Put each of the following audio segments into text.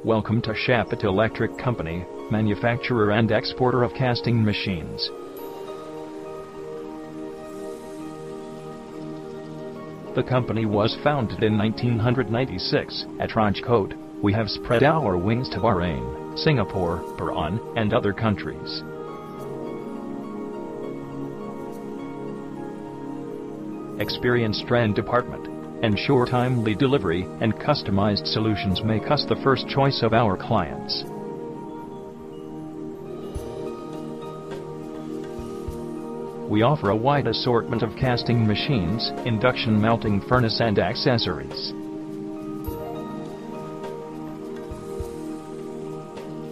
Welcome to Shapet Electric Company, manufacturer and exporter of casting machines. The company was founded in 1996 at Rajkot. We have spread our wings to Bahrain, Singapore, Iran, and other countries. Experienced trend department, ensure timely delivery, and customized solutions make us the first choice of our clients. We offer a wide assortment of casting machines, induction melting furnace and accessories.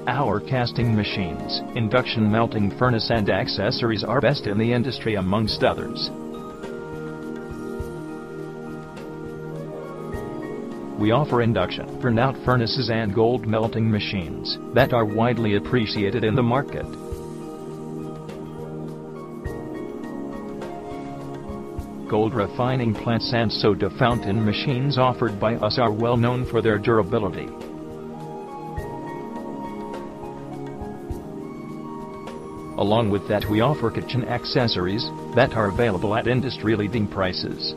Our casting machines, induction melting furnace and accessories are best in the industry amongst others. We offer induction burnout furnaces and gold melting machines that are widely appreciated in the market. Gold refining plants and soda fountain machines offered by us are well known for their durability. Along with that, we offer kitchen accessories that are available at industry-leading prices.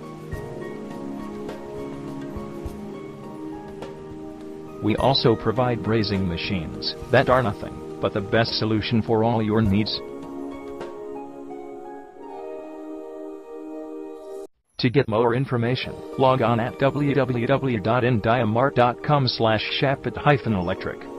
We also provide brazing machines that are nothing but the best solution for all your needs. To get more information, log on at www.indiamart.com/shapet-electric.